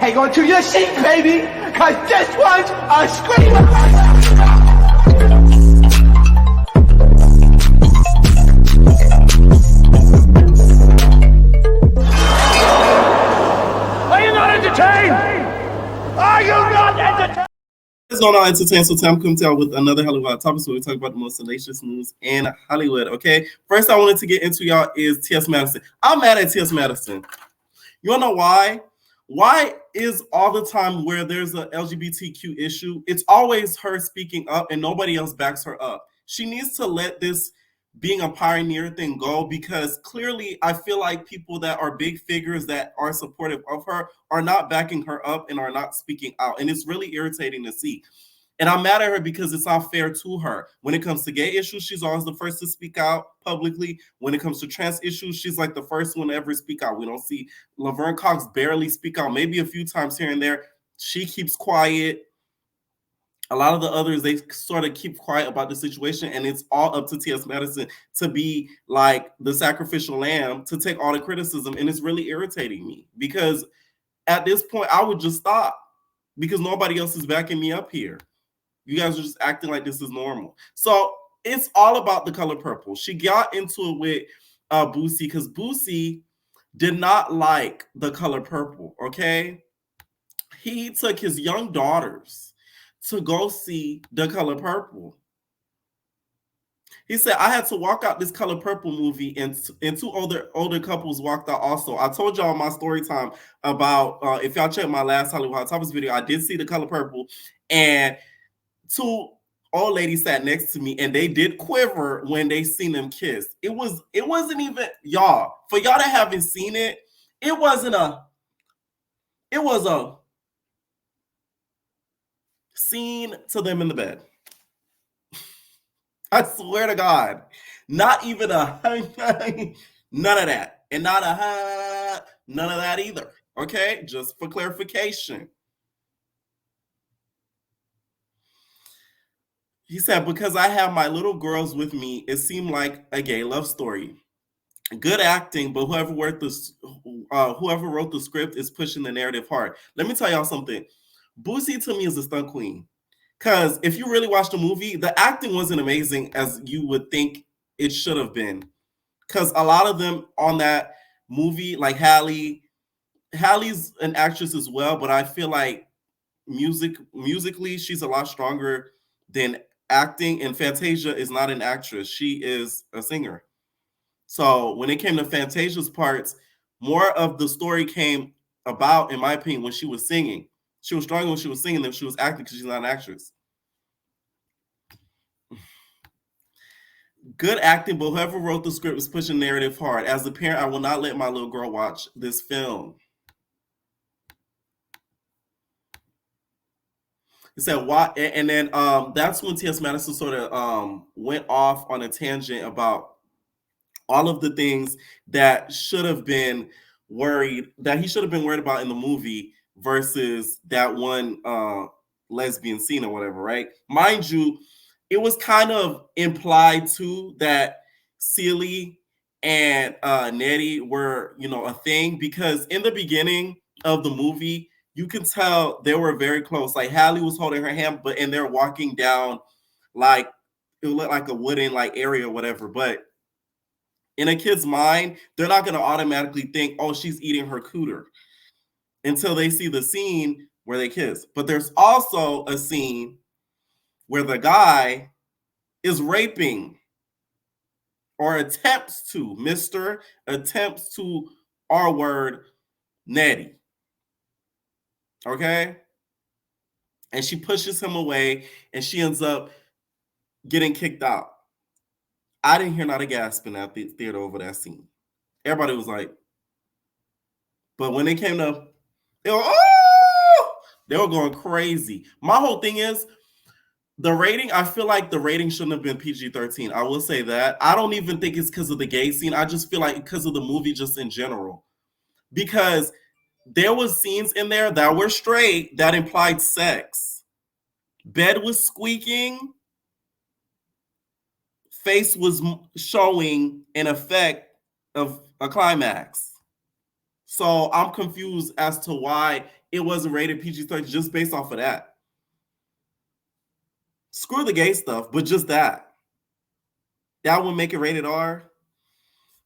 hang on to your seat, baby, because this one's a screamer. Are you not entertained? Are you not entertained? It's going on entertain, so time comes out with another Hollywood topic where we talk about the most salacious news in Hollywood. Okay, first I wanted to get into y'all is T.S. Madison. I'm mad at T.S. Madison. You wanna know why? Why is all the time where there's a LGBTQ issue, it's always her speaking up and nobody else backs her up? She needs to let this being a pioneer thing go, because clearly I feel like people that are big figures that are supportive of her are not backing her up and are not speaking out. And it's really irritating to see. And I'm mad at her because it's not fair to her. When it comes to gay issues, she's always the first to speak out publicly. When it comes to trans issues, she's like the first one to ever speak out. We don't see Laverne Cox barely speak out, maybe a few times here and there. She keeps quiet. A lot of the others, they sort of keep quiet about the situation, and it's all up to T.S. Madison to be like the sacrificial lamb to take all the criticism. And it's really irritating me because at this point, I would just stop because nobody else is backing me up here. You guys are just acting like this is normal. So it's all about the color purple. She got into it with Boosie because Boosie did not like the color purple, okay? He took his young daughters to go see the color purple. He said, I had to walk out this color purple movie, and two older couples walked out also. I told y'all my story time about, if y'all check my last Hollywood Hot Topics video, I did see the color purple, and two old ladies sat next to me, and they did quiver when they seen them kiss. It wasn't even, y'all, for y'all that haven't seen it, it was a scene to them in the bed. I swear to God, not even a none of that, and not a none of that either. Okay, just for clarification. He said, because I have my little girls with me, it seemed like a gay love story. Good acting, but whoever wrote the script is pushing the narrative hard. Let me tell y'all something. Boosie to me is a stunt queen. Because if you really watch the movie, the acting wasn't amazing as you would think it should have been. Because a lot of them on that movie, like Halle's an actress as well, but I feel like musically she's a lot stronger than acting, and Fantasia is not an actress. She is a singer. So when it came to Fantasia's parts, more of the story came about, in my opinion, when she was singing. She was stronger when she was singing than she was acting because she's not an actress. Good acting, but whoever wrote the script was pushing narrative hard. As a parent, I will not let my little girl watch this film. He said, why? And then that's when T.S. Madison sort of went off on a tangent about all of the things that should have been he should have been worried about in the movie versus that one lesbian scene or whatever, right? Mind you, it was kind of implied too that Celie and Nettie were, a thing, because in the beginning of the movie, you can tell they were very close. Like Halle was holding her hand, and they're walking down like it looked like a wooden like area or whatever. But in a kid's mind, they're not going to automatically think, oh, she's eating her cooter until they see the scene where they kiss. But there's also a scene where the guy is raping or attempts to R word Nettie. Okay? And she pushes him away and she ends up getting kicked out. I didn't hear not a gasp in that theater over that scene. Everybody was like, but when they came to, they were going crazy. My whole thing is the rating. I feel like the rating shouldn't have been PG-13. I will say that. I don't even think it's because of the gay scene. I just feel like because of the movie just in general. Because there was scenes in there that were straight that implied sex. Bed was squeaking. Face was showing an effect of a climax. So I'm confused as to why it wasn't rated PG-13 just based off of that. Screw the gay stuff, but just that. That would make it rated R.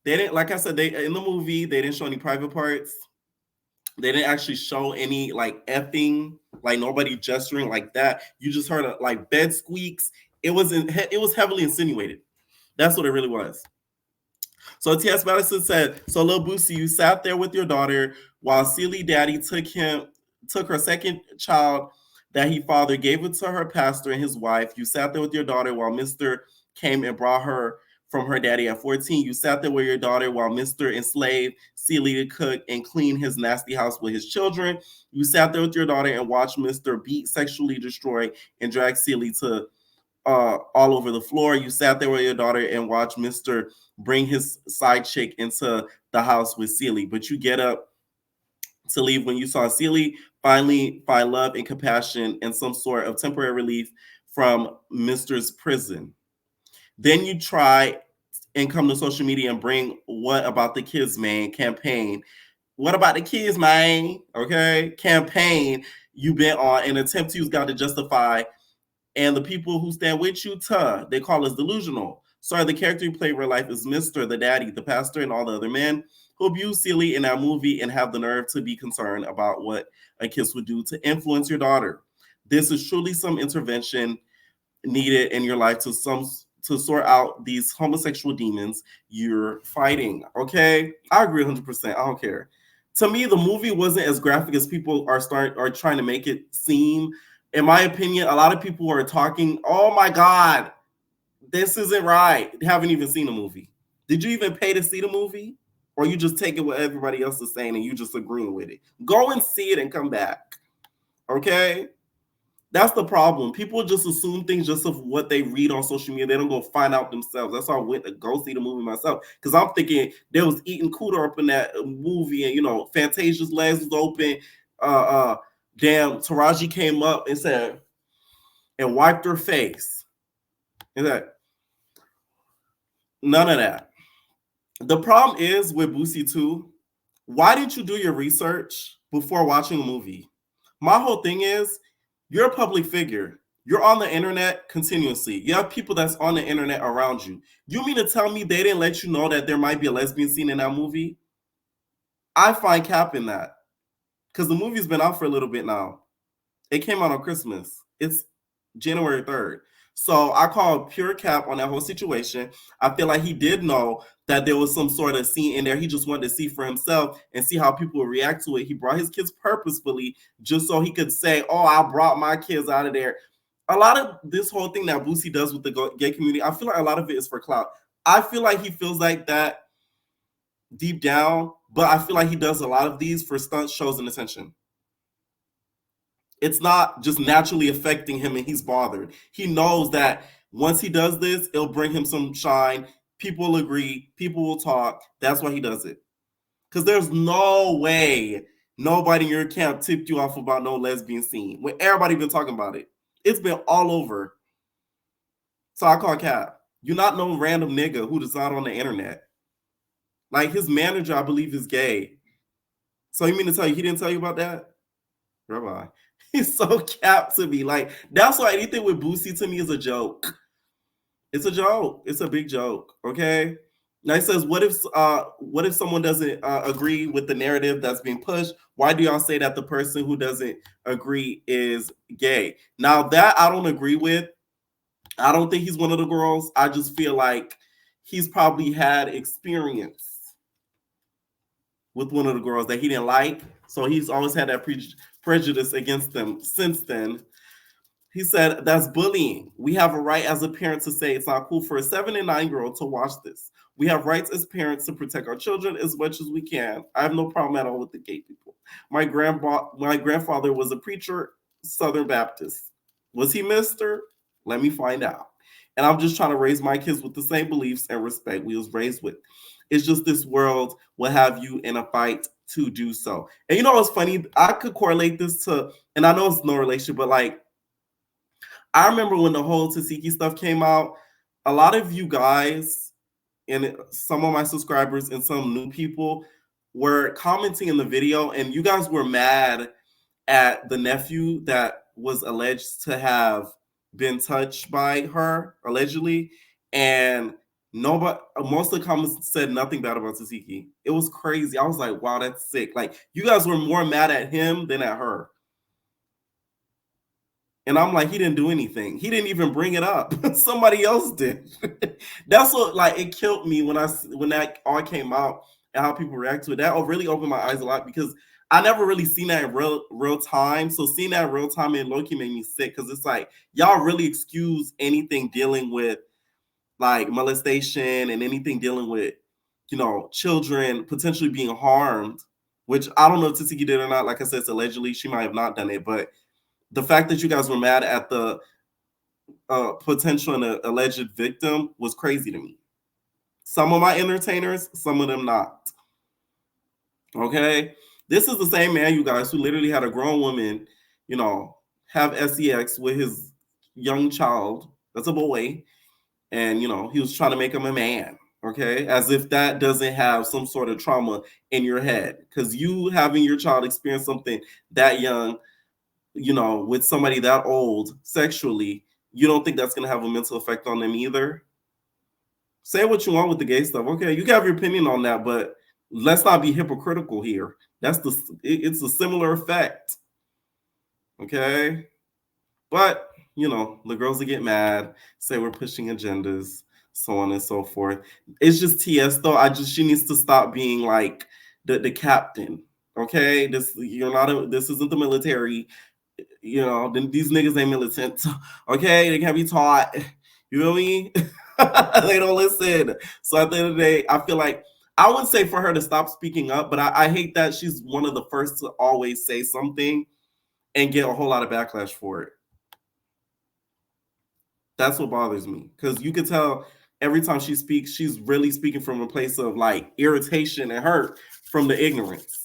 They didn't, like I said, they in the movie, they didn't show any private parts. They didn't actually show any like effing, like nobody gesturing like that. You just heard like bed squeaks. It was heavily insinuated. That's what it really was. So T.S. Madison said, "So Lil Boosie, you sat there with your daughter while Celie Daddy took her second child that he fathered, gave it to her pastor and his wife. You sat there with your daughter while Mr. came and brought her from her daddy at 14. You sat there with your daughter while Mr. enslaved Celie to cook and clean his nasty house with his children. You sat there with your daughter and watched Mr. beat, sexually destroy, and drag Celie to all over the floor. You sat there with your daughter and watched Mr. bring his side chick into the house with Celie. But you get up to leave when you saw Celie finally find love and compassion and some sort of temporary relief from Mr.'s prison. Then you try and come to social media and bring What About the Kids, Man campaign. What about the kids, man? Okay, campaign you've been on an attempt to use God to justify, and the people who stand with you, they call us delusional. Sorry, the character you play in real life is Mr. the daddy, the pastor, and all the other men who abuse Celie in that movie and have the nerve to be concerned about what a kiss would do to influence your daughter. This is truly some intervention needed in your life to sort out these homosexual demons you're fighting. Okay, I agree 100%. I don't care. To me, the movie wasn't as graphic as people are trying to make it seem. In my opinion, a lot of people are talking, oh my God, this isn't right. They haven't even seen the movie. Did you even pay to see the movie? Or you just take it what everybody else is saying and you just agreeing with it? Go and see it and come back. Okay? That's the problem. People just assume things just of what they read on social media. They don't go find out themselves. That's why I went to go see the movie myself. Because I'm thinking they was eating cooter up in that movie and, Fantasia's legs was open. Damn, Taraji came up and said, and wiped her face. And that, none of that. The problem is with Boosie too, why didn't you do your research before watching a movie? My whole thing is, you're a public figure. You're on the internet continuously. You have people that's on the internet around you. You mean to tell me they didn't let you know that there might be a lesbian scene in that movie? I find cap in that. Because the movie's been out for a little bit now. It came out on Christmas. It's January 3rd. So I call pure cap on that whole situation. I feel like he did know that there was some sort of scene in there. He just wanted to see for himself and see how people would react to it. He brought his kids purposefully just so he could say, oh, I brought my kids out of there. A lot of this whole thing that Boosie does with the gay community, I feel like a lot of it is for clout. I feel like he feels like that deep down, but I feel like he does a lot of these for stunt shows and attention. It's not just naturally affecting him and he's bothered. He knows that once he does this, it'll bring him some shine. People will agree. People will talk. That's why he does it. Because there's no way nobody in your camp tipped you off about no lesbian scene when everybody been talking about it. It's been all over. So I call cap. You're not no random nigga who is not on the internet. Like his manager, I believe, is gay. So you mean to tell you he didn't tell you about that? Rabbi. He's so capped to me. Like, that's why anything with Boosie to me is a joke. It's a joke. It's a big joke. Okay. Now he says, what if someone doesn't agree with the narrative that's being pushed? Why do y'all say that the person who doesn't agree is gay? Now that I don't agree with. I don't think he's one of the girls. I just feel like he's probably had experience with one of the girls that he didn't like. So he's always had that prejudice against them since then. He said, that's bullying. We have a right as a parent to say it's not cool for a 7 and 9-year-old to watch this. We have rights as parents to protect our children as much as we can. I have no problem at all with the gay people. My grandfather was a preacher, Southern Baptist. Was he Mr.? Let me find out. And I'm just trying to raise my kids with the same beliefs and respect we was raised with. It's just this world will have you in a fight to do so. And you know what's funny? I could correlate this to, and I know it's no relation, but like, I remember when the whole Tasiki stuff came out, a lot of you guys and some of my subscribers and some new people were commenting in the video, and you guys were mad at the nephew that was alleged to have been touched by her, allegedly, and nobody, most of the comments said nothing bad about Tasiki. It was crazy. I was like, wow, that's sick. Like, you guys were more mad at him than at her. And I'm like, he didn't do anything. He didn't even bring it up. Somebody else did. That's what, like, it killed me when that all came out and how people react to it. That really opened my eyes a lot because I never really seen that in real time. So seeing that in real time in Loki made me sick because it's like y'all really excuse anything dealing with like molestation and anything dealing with, you know, children potentially being harmed, which I don't know if Tasiki did or not. Like I said, it's allegedly, she might have not done it, but the fact that you guys were mad at the potential and alleged victim was crazy to me. Some of my entertainers, some of them not. Okay? This is the same man, you guys, who literally had a grown woman, you know, have sex with his young child. That's a boy. And, you know, he was trying to make him a man. Okay? As if that doesn't have some sort of trauma in your head. Because you having your child experience something that young, you know, with somebody that old sexually, you don't think that's going to have a mental effect on them either? Say what you want with the gay stuff. Okay, you can have your opinion on that, but let's not be hypocritical here. It's a similar effect. Okay? But, you know, the girls that get mad, say we're pushing agendas, so on and so forth. It's just TS though. She needs to stop being like the captain. Okay? This isn't the military. You know, these niggas ain't militant. Okay, they can't be taught. You know what I mean? They don't listen. So at the end of the day, I feel like I wouldn't say for her to stop speaking up, but I hate that she's one of the first to always say something and get a whole lot of backlash for it. That's what bothers me. Because you can tell every time she speaks, she's really speaking from a place of like irritation and hurt from the ignorance.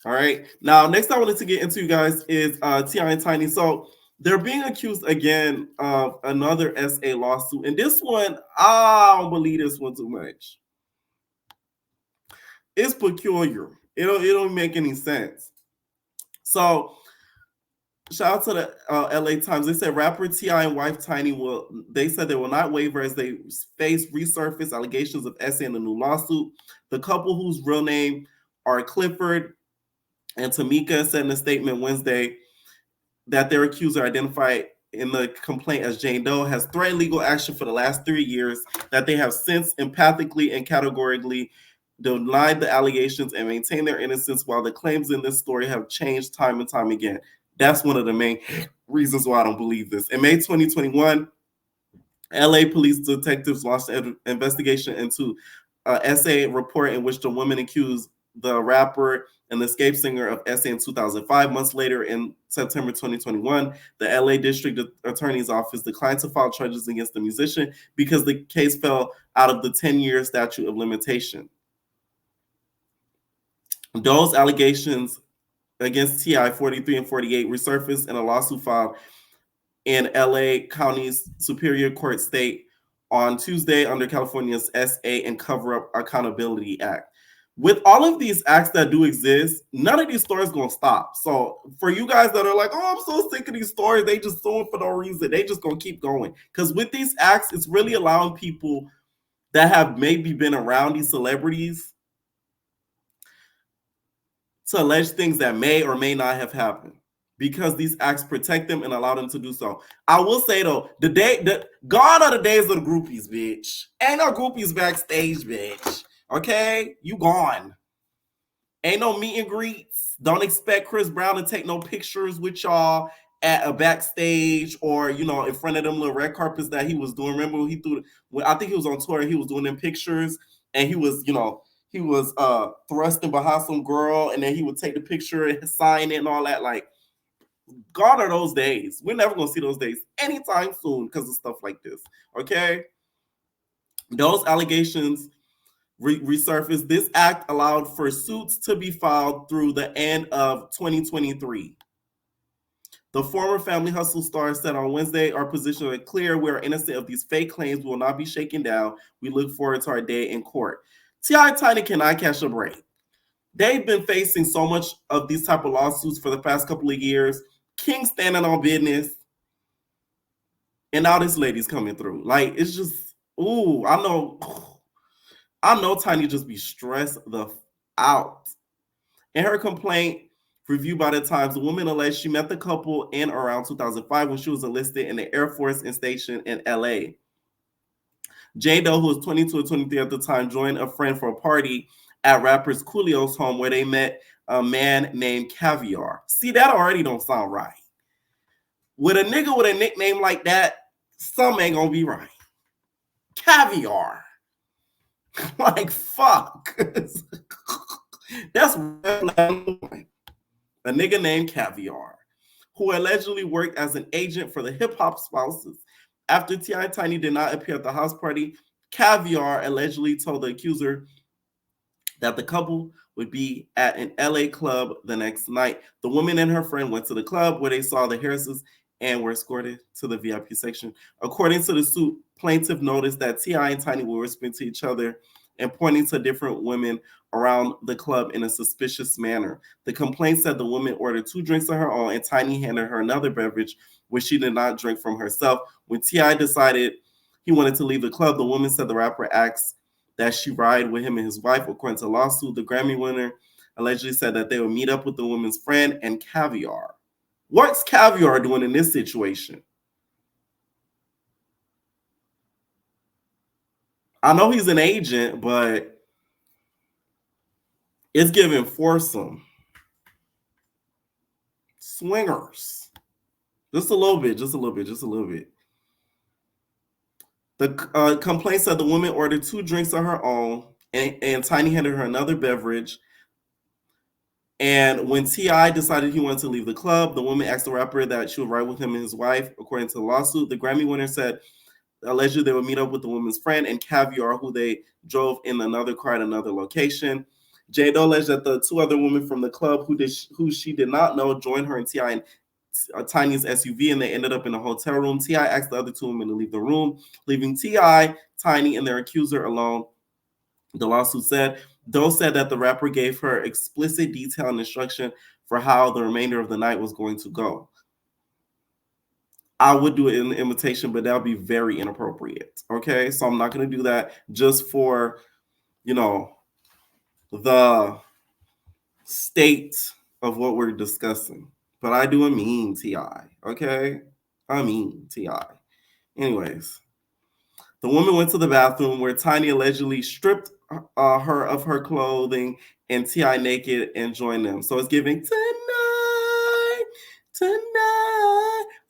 All right. Now, next I wanted to get into, you guys, is T.I. and Tiny. So they're being accused again of another SA lawsuit. And this one, I don't believe this one too much. It's peculiar. It don't make any sense. So shout out to the LA Times. They said rapper T.I. and wife Tiny they said they will not waiver as they face resurfaced allegations of SA in the new lawsuit. The couple, whose real name are Clifford and Tamika, said in a statement Wednesday that their accuser, identified in the complaint as Jane Doe, has threatened legal action for the last 3 years, that they have since empathically and categorically denied the allegations and maintained their innocence, while the claims in this story have changed time and time again. That's one of the main reasons why I don't believe this. In May 2021, LA police detectives launched an investigation into SA report in which the woman accused the rapper and the escape singer of SA in 2005. Months later, in September 2021, the LA District Attorney's Office declined to file charges against the musician because the case fell out of the 10-year statute of limitation. Those allegations against T.I. 43 and 48 resurfaced in a lawsuit filed in LA County's Superior Court State on Tuesday under California's SA and Cover-Up Accountability Act. With all of these acts that do exist, none of these stories gonna stop. So for you guys that are like, oh, I'm so sick of these stories, they just suing for no reason, they just gonna keep going. Because with these acts, it's really allowing people that have maybe been around these celebrities to allege things that may or may not have happened, because these acts protect them and allow them to do so. I will say though, gone are the days of the groupies, bitch. Ain't no groupies backstage, bitch. Okay, you gone. Ain't no meet and greets. Don't expect Chris Brown to take no pictures with y'all at a backstage or, you know, in front of them little red carpets that he was doing. Remember I think he was on tour, he was doing them pictures and he was, you know, he was thrusting behind some girl and then he would take the picture and sign it and all that. Like, God are those days. We're never going to see those days anytime soon because of stuff like this. Okay? Those allegations resurfaced. This act allowed for suits to be filed through the end of 2023. The former Family Hustle star said on Wednesday, our position is clear. We are innocent of these fake claims. We will not be shaken down. We look forward to our day in court. T.I. Tiny cannot catch a break. They've been facing so much of these type of lawsuits for the past couple of years. King standing on business, and now this lady's coming through. Like, it's just, ooh, I know Tiny just be stressed the out. In her complaint reviewed by the Times, the woman alleged she met the couple in around 2005 when she was enlisted in the Air Force and stationed in LA. J Doe, who was 22 or 23 at the time, joined a friend for a party at rappers Coolio's home where they met a man named Caviar. See, that already don't sound right. With a nigga with a nickname like that, some ain't gonna be right. Caviar. Like, fuck. That's a nigga named Caviar, who allegedly worked as an agent for the hip-hop spouses. After T.I. and Tiny did not appear at the house party, Caviar allegedly told the accuser that the couple would be at an LA club the next night. The woman and her friend went to the club where they saw the Harrises and were escorted to the VIP section. According to the suit, plaintiff noticed that T.I. and Tiny were whispering to each other and pointing to different women around the club in a suspicious manner. The complaint said the woman ordered 2 drinks of her own and Tiny handed her another beverage, which she did not drink from herself. When T.I. decided he wanted to leave the club, the woman said the rapper asked that she ride with him and his wife. According to the lawsuit, the Grammy winner allegedly said that they would meet up with the woman's friend and Caviar. What's Caviar doing in this situation? I know he's an agent, but it's giving foursome. Swingers. Just a little bit. The complaint said the woman ordered 2 drinks of her own, and Tiny handed her another beverage. And when T.I. decided he wanted to leave the club, the woman asked the rapper that she would ride with him and his wife. According to the lawsuit, the Grammy winner said allegedly they would meet up with the woman's friend and Caviar, who they drove in another car at another location. J Doe alleged that the 2 other women from the club who she did not know joined her and T.I. in Tiny's SUV, and they ended up in a hotel room. T.I. asked the other 2 women to leave the room, leaving T.I., Tiny, and their accuser alone. The lawsuit said Doe said that the rapper gave her explicit detail and instruction for how the remainder of the night was going to go. I would do it in the invitation, but that would be very inappropriate. Okay, so I'm not going to do that just for, the state of what we're discussing. But I do a mean T.I. Okay, I mean T.I. Anyways, the woman went to the bathroom where Tiny allegedly stripped her of her clothing and T.I. naked and joined them. So it's giving tonight,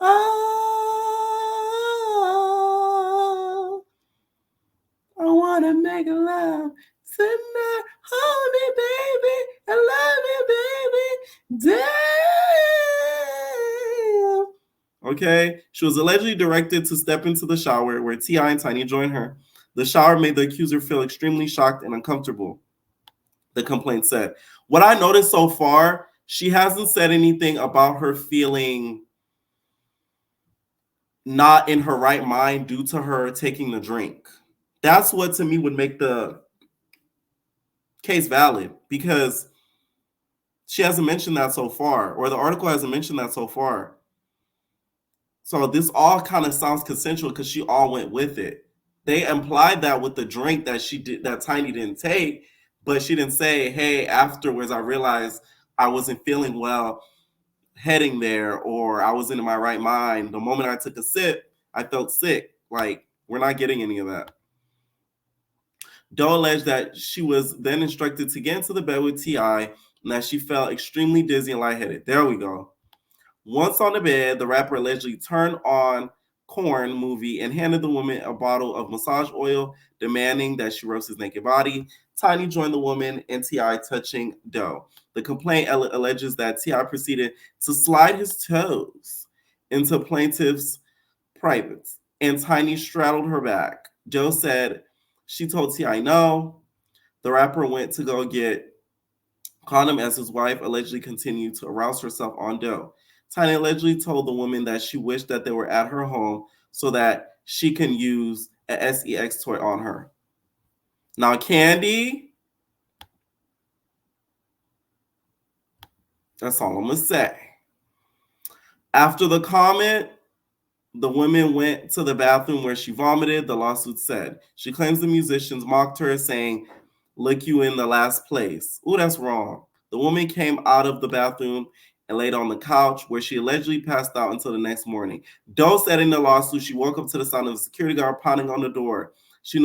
oh, I want to make love tonight. Hold me, baby, I love you, baby. Damn. Okay, she was allegedly directed to step into the shower where T.I. and Tiny joined her. The shower made the accuser feel extremely shocked and uncomfortable, the complaint said. What I noticed so far, she hasn't said anything about her feeling not in her right mind due to her taking the drink. That's what to me would make the case valid, because she hasn't mentioned that so far, or the article hasn't mentioned that so far. So this all kind of sounds consensual because she all went with it. They implied that with the drink that she did, that Tiny didn't take, but she didn't say, hey, afterwards I realized I wasn't feeling well heading there, or I wasn't in my right mind. The moment I took a sip, I felt sick. Like, we're not getting any of that. Doe alleged that she was then instructed to get into the bed with T.I. and that she felt extremely dizzy and lightheaded. There we go. Once on the bed, the rapper allegedly turned on Korn movie and handed the woman a bottle of massage oil, demanding that she roast his naked body. Tiny joined the woman and T.I. touching Doe. The complaint alleges that T.I. proceeded to slide his toes into plaintiff's privates, and Tiny straddled her back. Doe said she told T.I. no. The rapper went to go get condom as his wife allegedly continued to arouse herself on Doe. Tiny allegedly told the woman that she wished that they were at her home so that she can use a sex toy on her. Now, Candy, That's all I'm gonna say. After the comment, the woman went to the bathroom where she vomited, the lawsuit said. She claims the musicians mocked her, saying, "Look you in the last place." Ooh, that's wrong. The woman came out of the bathroom and laid on the couch where she allegedly passed out until the next morning. Doe said in the lawsuit she woke up to the sound of a security guard pounding on the door. She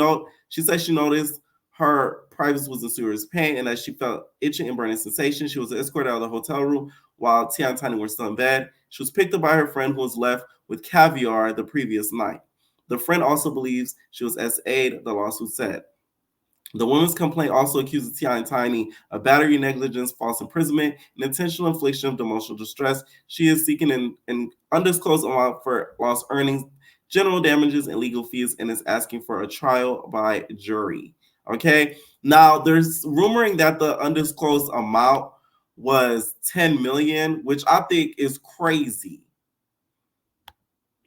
said she noticed her privacy was in serious pain and that she felt itching and burning sensation. She was escorted out of the hotel room while Tia and Tiny were still in bed. She was picked up by her friend who was left with caviar the previous night. The friend also believes she was SA'd, the lawsuit said. The woman's complaint also accuses T.I. and Tiny of battery, negligence, false imprisonment, and intentional infliction of emotional distress. She is seeking an undisclosed amount for lost earnings, general damages, and legal fees, and is asking for a trial by jury. Okay. Now, there's rumoring that the undisclosed amount was 10 million, which I think is crazy.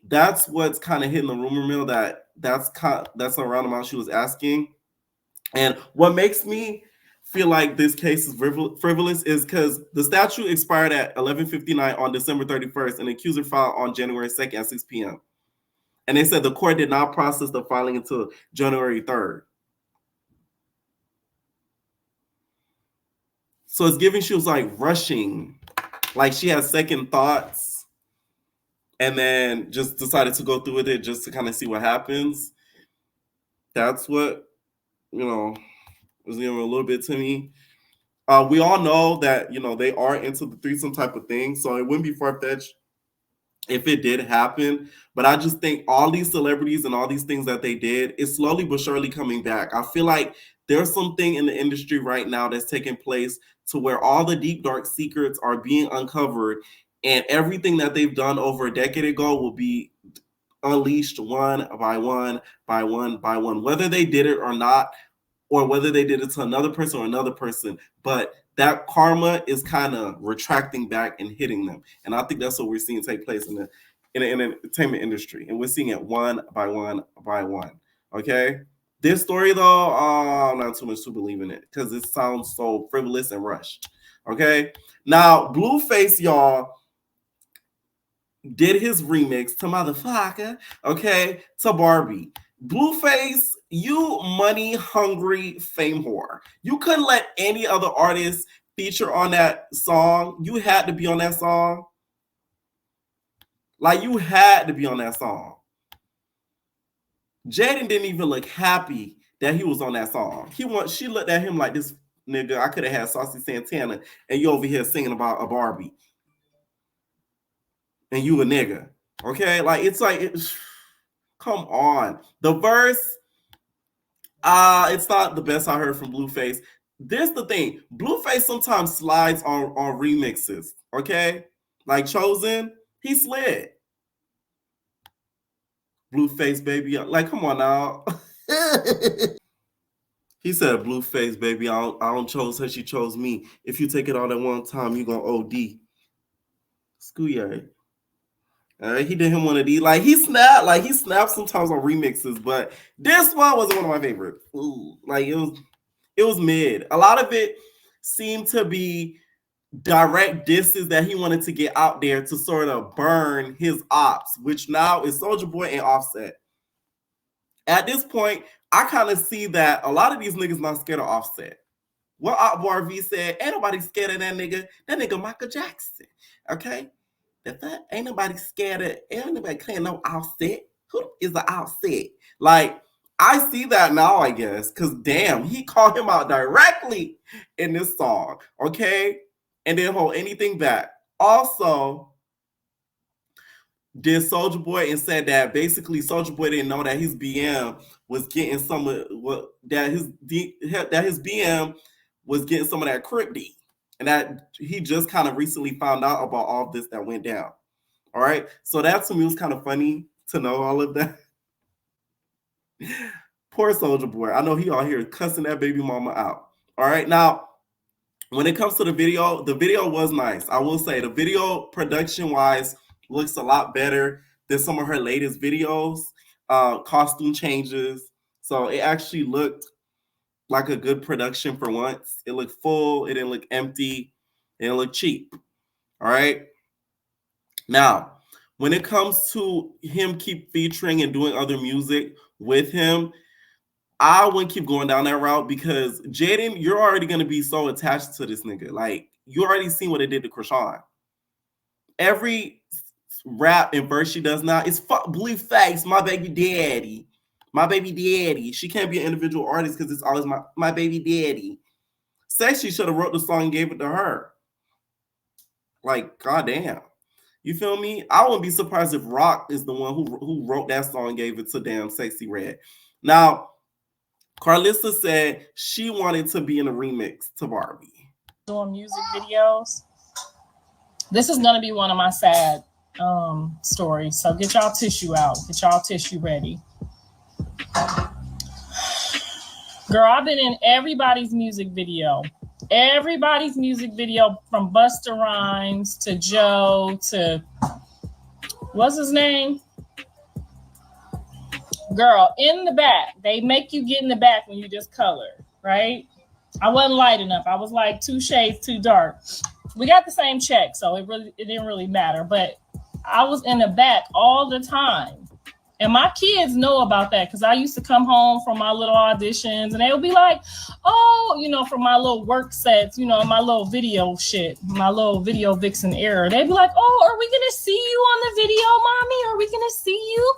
That's what's kind of hitting the rumor mill that's around the amount she was asking. And what makes me feel like this case is frivolous is because the statute expired at 11:59 on December 31st, and the accuser filed on January 2nd at 6 p.m. And they said the court did not process the filing until January 3rd. So it's giving she was like rushing, like she had second thoughts, and then just decided to go through with it just to kind of see what happens. That's what, was giving a little bit to me. We all know that, they are into the threesome type of thing, so it wouldn't be far-fetched if it did happen. But I just think all these celebrities and all these things that they did is slowly but surely coming back. I feel like there's something in the industry right now that's taking place to where all the deep, dark secrets are being uncovered, and everything that they've done over a decade ago will be unleashed one by one by one by one, whether they did it or not, or whether they did it to another person or another person. But that karma is kind of retracting back and hitting them. And I think that's what we're seeing take place in the entertainment industry. And we're seeing it one by one by one. Okay? This story, though, I'm not too much to believe in it because it sounds so frivolous and rushed. Okay? Now, Blueface, y'all, did his remix to Motherfucker, okay, to Barbie. Blueface, you money hungry fame whore. You couldn't let any other artist feature on that song. You had to be on that song. Like, you had to be on that song. Jaden didn't even look happy that he was on that song. She looked at him like, this nigga, I could have had Saucy Santana, and you over here singing about a Barbie. And you a nigga. Okay? Like, it's like, come on. The verse, it's not the best I heard from Blueface. This the thing. Blueface sometimes slides on remixes. Okay? Like Chosen, he slid. Blueface, baby. Like, come on now. He said, Blueface, baby, I don't chose her, she chose me. If you take it all at one time, you gonna OD. Schoolyard. He did him one of these. Like, he snapped sometimes on remixes, but this one wasn't one of my favorites. Ooh, like, it was mid. A lot of it seemed to be direct disses that he wanted to get out there to sort of burn his ops, which now is Soulja Boy and Offset. At this point, I kind of see that a lot of these niggas not scared of Offset. What Op Bar V said, ain't nobody scared of that nigga. That nigga Michael Jackson. Okay? That ain't nobody scared of, ain't nobody claiming no Offset. Who is the Offset? Like, I see that now, I guess, because damn, he called him out directly in this song, okay? And didn't hold anything back. Also, did Soulja Boy and said that basically Soulja Boy didn't know that his BM was getting some of what that his BM was getting some of that Crip D, and that he just kind of recently found out about all of this that went down. All right, so that to me was kind of funny to know all of that. Poor Soulja Boy. I know he out here cussing that baby mama out. All right, now when it comes to the video was nice. I will say the video production wise looks a lot better than some of her latest videos. Costume changes, so it actually looked like a good production for once. It looked full. It didn't look empty. It didn't look cheap. All right. Now, when it comes to him keep featuring and doing other music with him, I wouldn't keep going down that route because Jaden, you're already going to be so attached to this nigga. Like, you already seen what it did to Krishan. Every rap and verse she does now is fuck Blueface, my baby daddy. My baby daddy. She can't be an individual artist because it's always my baby daddy. Sexy should have wrote the song and gave it to her. Like, goddamn. You feel me? I wouldn't be surprised if Rock is the one who wrote that song and gave it to damn Sexy Red. Now, Carissa said she wanted to be in a remix to Barbie. Doing music videos. This is going to be one of my sad stories. So get y'all tissue out. Get y'all tissue ready. Girl, I've been in everybody's music video. Everybody's music video from Busta Rhymes to Joe to what's his name? Girl, in the back. They make you get in the back when you just color, right? I wasn't light enough. I was like 2 shades too dark. We got the same check, so it didn't really matter. But I was in the back all the time. And my kids know about that because I used to come home from my little auditions and they would be like, oh, you know, from my little work sets, you know, my little video shit, my little video vixen era. They'd be like, oh, are we going to see you on the video, mommy? Are we going to see you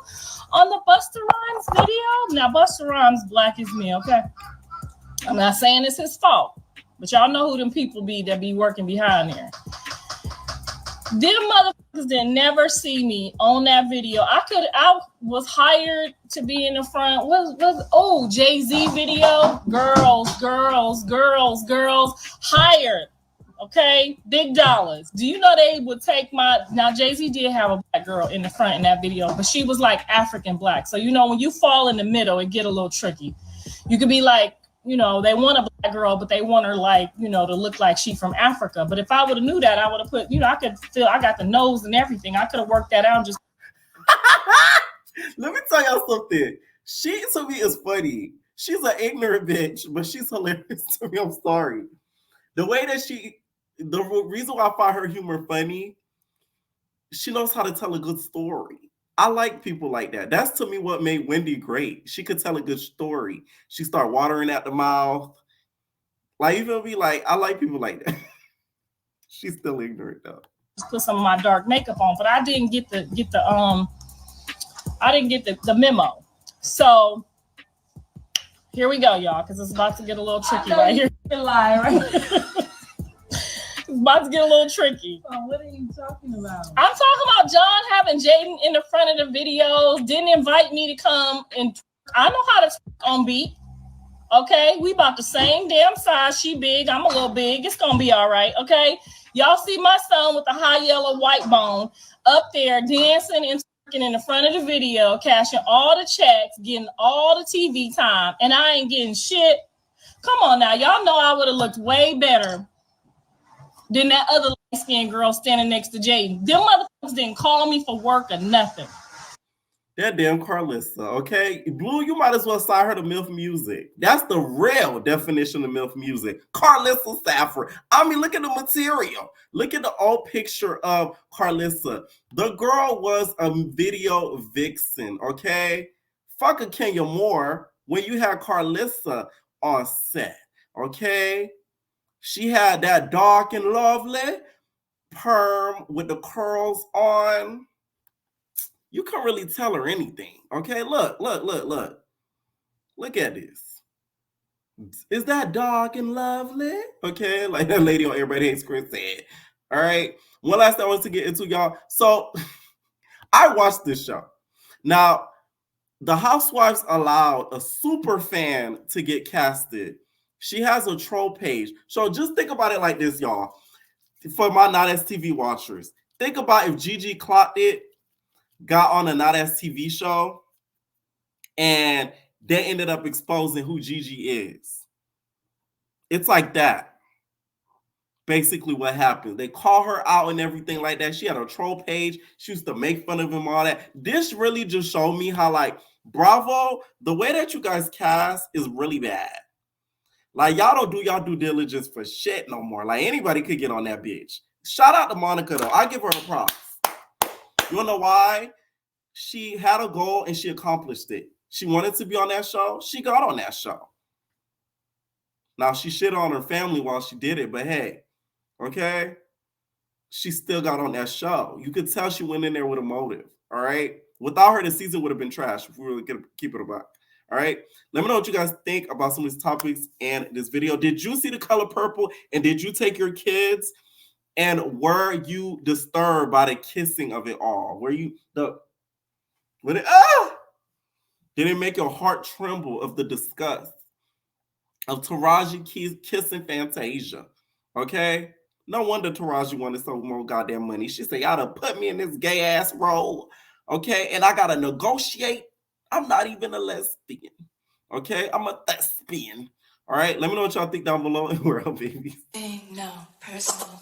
on the Busta Rhymes video? Now, Busta Rhymes black as me, okay? I'm not saying it's his fault, but y'all know who them people be that be working behind there. Them motherfuckers didn't never see me on that video. I was hired to be in the front. Jay-Z video? Girls, hired. Okay? Big dollars. Do you know they would take now Jay-Z did have a black girl in the front in that video, but she was like African black. So, you know, when you fall in the middle, it get a little tricky. You could be like, you know, they want a black girl, but they want her like, you know, to look like she from Africa. But if I would have knew that, I would have put, you know, I could feel I got the nose and everything. I could have worked that out and just. Let me tell y'all something. She to me is funny. She's an ignorant bitch, but she's hilarious to me. I'm sorry. The way that the reason why I find her humor funny, she knows how to tell a good story. I like people like that. That's to me what made Wendy great. She could tell a good story. She started watering at the mouth. Like, you feel me? Like, I like people like that. She's still ignorant though. Just put some of my dark makeup on, but I didn't get the memo. So here we go, y'all, because it's about to get a little tricky right here. Lie, right? It's about to get a little tricky. Oh, what are you talking about? I'm talking about John having Jaden in the front of the videos, didn't invite me to come, and I know how to on beat. Okay, we about the same damn size. She big, I'm a little big. It's gonna be all right. Okay, y'all see my son with the high yellow white bone up there dancing and in the front of the video, cashing all the checks, getting all the TV time, and I ain't getting shit. Come on now, y'all know I would have looked way better than that other light-skinned girl standing next to Jaden. Them motherfuckers didn't call me for work or nothing. That damn Carissa, okay? Blue, you might as well sign her to MILF music. That's the real definition of MILF music. Carissa Safford. I mean, look at the material. Look at the old picture of Carissa. The girl was a video vixen, okay? Fuck a Kenya Moore when you had Carissa on set, okay? She had that dark and lovely perm with the curls on. You can't really tell her anything. Okay, look. Look at this. Is that dark and lovely? Okay, like that lady on Everybody Hates Chris said. All right. One last thing I want to get into, y'all. So I watched this show. Now, the Housewives allowed a super fan to get casted. She has a troll page. So just think about it like this, y'all. For my Not As TV watchers, think about if Gigi clocked it, got on a Not As TV show, and they ended up exposing who Gigi is. It's like that. Basically what happened. They call her out and everything like that. She had a troll page. She used to make fun of him, all that. This really just showed me how, like, Bravo, the way that you guys cast is really bad. Like, y'all don't do y'all due diligence for shit no more. Like, anybody could get on that bitch. shout out to Monica though. I give her a props. You wanna know why? She had a goal and she accomplished it. She wanted to be on that show. She got on that show. Now she shit on her family while she did it, but hey, okay, she still got on that show. You could tell she went in there with a motive. All right. Without her, the season would have been trash if we really could keep it about. All right. Let me know what you guys think about some of these topics and this video. Did you see the color purple? And did you take your kids? And were you disturbed by the kissing of it all? Were you did it make your heart tremble of the disgust of Taraji kissing Fantasia? Okay. No wonder Taraji wanted so more goddamn money. She said, y'all done put me in this gay ass role. Okay. And I got to negotiate. I'm not even a lesbian. Okay. I'm a thespian. All right. Let me know what y'all think down below. And we're out, babies. No, personal.